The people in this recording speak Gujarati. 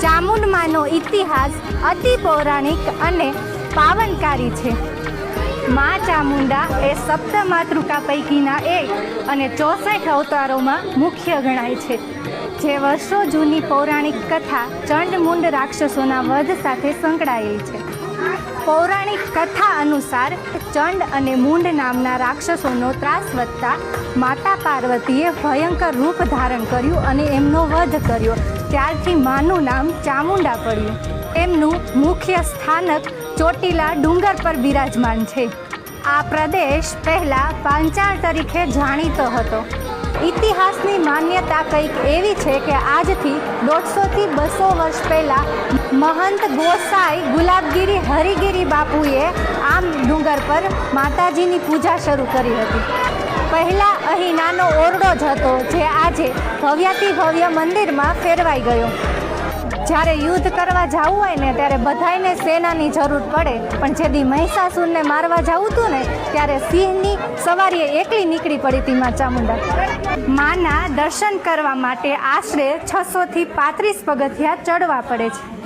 ચામુંડમાનો ઇતિહાસ અતિ પૌરાણિક અને પાવનકારી છે. મા ચામુંડા એ સપ્તમાતૃકા પૈકીના એક અને 64 અવતારોમાં મુખ્ય ગણાય છે. જે વર્ષો જૂની પૌરાણિક કથા ચંડ-મુંડ રાક્ષસોના વધ સાથે સંકળાયેલી છે. પૌરાણિક કથા અનુસાર ચંડ અને મુંડ નામના રાક્ષસોનો ત્રાસ વધતા માતા પાર્વતીએ ભયંકર રૂપ ધારણ કર્યું અને એમનો વધ કર્યો. ત્યારથી માનું નામ ચામુંડા પડ્યું. એમનું મુખ્ય સ્થાનક ચોટીલા ડુંગર પર બિરાજમાન છે. આ પ્રદેશ પહેલા પાંચાળ તરીકે જાણીતો હતો. ઇતિહાસની માન્યતા કંઈક એવી છે કે આજથી 150 થી 200 વર્ષ પહેલાં મહંત ગોસાઈ ગુલાબગીરી હરિગીરી બાપુએ આ ડુંગર પર માતાજીની પૂજા શરૂ કરી હતી. પહેલાં અહીં નાનો ઓરડો જ હતો, જે આજે ભવ્યાતિ ભવ્ય મંદિરમાં ફેરવાઈ ગયો. જ્યારે યુદ્ધ કરવા જવું હોય ને ત્યારે બધાને સેનાની જરૂર પડે, પણ જે દી મહિષાસુરને મારવા જવું હતું ને ત્યારે સિંહની સવારીએ એકલી નીકળી પડી હતી મા ચામુંડા. માના દર્શન કરવા માટે આશરે 600 થી 35 પગથિયાં ચડવા પડે છે.